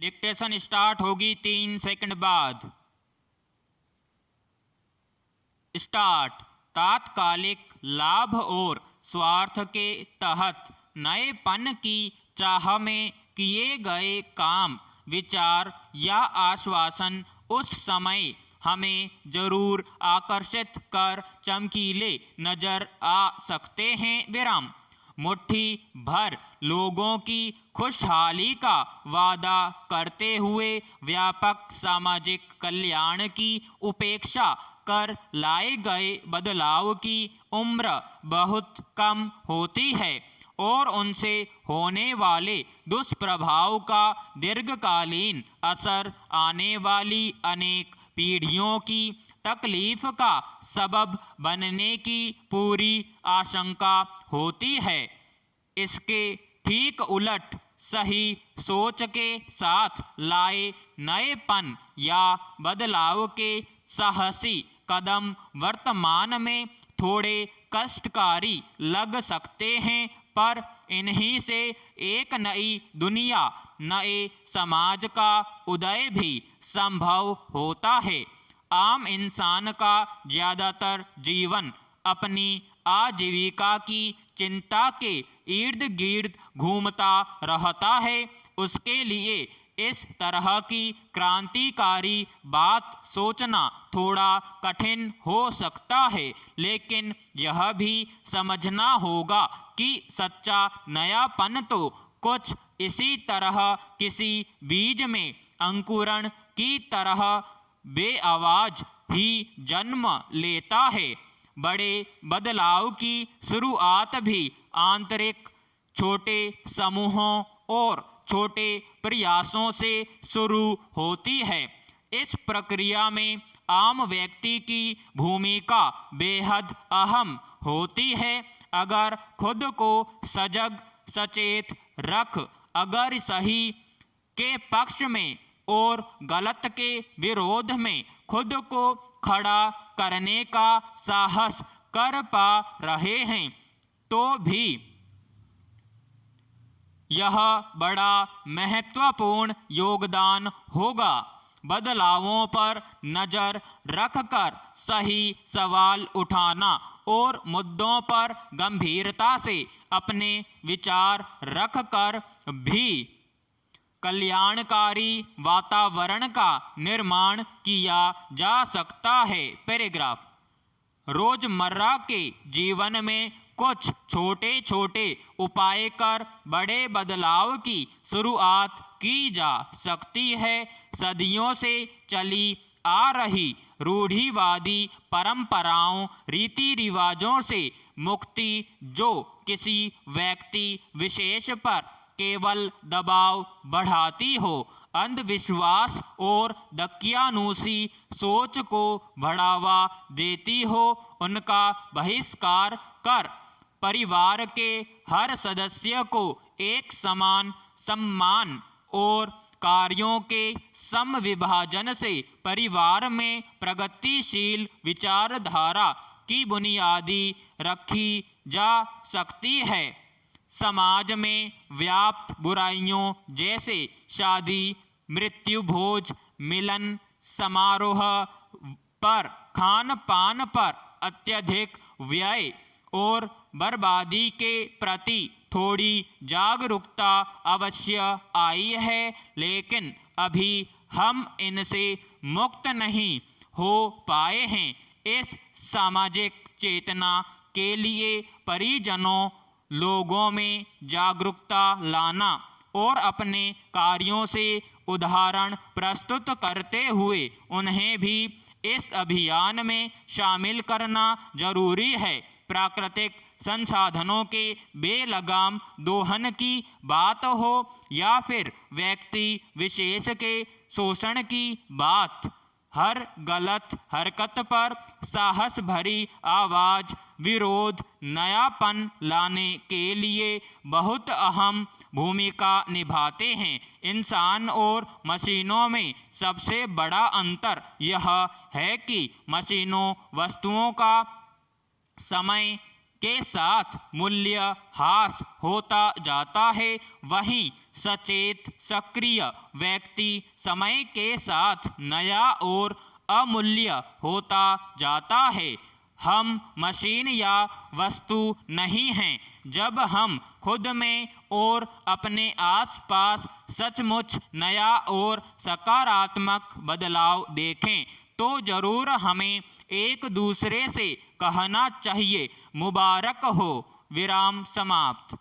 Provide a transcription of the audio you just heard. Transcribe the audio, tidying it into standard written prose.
Dictation start होगी 3 second बाद। Start. तात्कालिक लाभ और स्वार्थ के तहत नएपन की चाह में किए गए काम, विचार या आश्वासन उस समय हमें जरूर आकर्षित कर चमकीले नजर आ सकते हैं। विराम। मुट्ठी भर लोगों की खुशहाली का वादा करते हुए व्यापक सामाजिक कल्याण की उपेक्षा कर लाए गए बदलाव की उम्र बहुत कम होती है और उनसे होने वाले दुष्प्रभाव का दीर्घकालीन असर आने वाली अनेक पीढ़ियों की तकलीफ का सबब बनने की पूरी आशंका होती है। इसके ठीक उलट सही सोच के साथ लाए नएपन या बदलाव के साहसी कदम वर्तमान में थोड़े कष्टकारी लग सकते हैं, पर इन्हीं से एक नई दुनिया, नए समाज का उदय भी संभव होता है। आम इंसान का ज़्यादातर जीवन अपनी आजीविका की चिंता के इर्द गिर्द घूमता रहता है। उसके लिए इस तरह की क्रांतिकारी बात सोचना थोड़ा कठिन हो सकता है, लेकिन यह भी समझना होगा कि सच्चा नयापन तो कुछ इसी तरह किसी बीज में अंकुरण की तरह बेआवाज ही जन्म लेता है। बड़े बदलाव की शुरुआत भी आंतरिक छोटे समूहों और छोटे प्रयासों से शुरू होती है। इस प्रक्रिया में आम व्यक्ति की भूमिका बेहद अहम होती है। अगर खुद को सजग सचेत रख, अगर सही के पक्ष में और गलत के विरोध में खुद को खड़ा करने का साहस कर पा रहे हैं, तो भी यह बड़ा महत्वपूर्ण योगदान होगा। बदलावों पर नज़र रखकर सही सवाल उठाना और मुद्दों पर गंभीरता से अपने विचार रखकर भी कल्याणकारी वातावरण का निर्माण किया जा सकता है। पैराग्राफ। रोजमर्रा के जीवन में कुछ छोटे छोटे उपाय कर बड़े बदलाव की शुरुआत की जा सकती है। सदियों से चली आ रही रूढ़िवादी परंपराओं, रीति रिवाजों से मुक्ति, जो किसी व्यक्ति विशेष पर केवल दबाव बढ़ाती हो, अंधविश्वास और दकियानूसी सोच को बढ़ावा देती हो, उनका बहिष्कार कर परिवार के हर सदस्य को एक समान सम्मान और कार्यों के समविभाजन से परिवार में प्रगतिशील विचारधारा की बुनियादी रखी जा सकती है। समाज में व्याप्त बुराइयों जैसे शादी, मृत्यु भोज, मिलन समारोह पर, खान पान पर अत्यधिक व्यय और बर्बादी के प्रति थोड़ी जागरूकता अवश्य आई है, लेकिन अभी हम इनसे मुक्त नहीं हो पाए हैं। इस सामाजिक चेतना के लिए परिजनों, लोगों में जागरूकता लाना और अपने कार्यों से उदाहरण प्रस्तुत करते हुए उन्हें भी इस अभियान में शामिल करना जरूरी है। प्राकृतिक संसाधनों के बेलगाम दोहन की बात हो या फिर व्यक्ति विशेष के शोषण की बात, हर गलत हरकत पर साहस भरी आवाज, विरोध नयापन लाने के लिए बहुत अहम भूमिका निभाते हैं। इंसान और मशीनों में सबसे बड़ा अंतर यह है कि मशीनों वस्तुओं का समय के साथ मूल्य ह्रास होता जाता है, वहीं सचेत सक्रिय व्यक्ति समय के साथ नया और अमूल्य होता जाता है। हम मशीन या वस्तु नहीं हैं। जब हम खुद में और अपने आसपास सचमुच नया और सकारात्मक बदलाव देखें तो ज़रूर हमें एक दूसरे से कहना चाहिए, मुबारक हो। विराम समाप्त।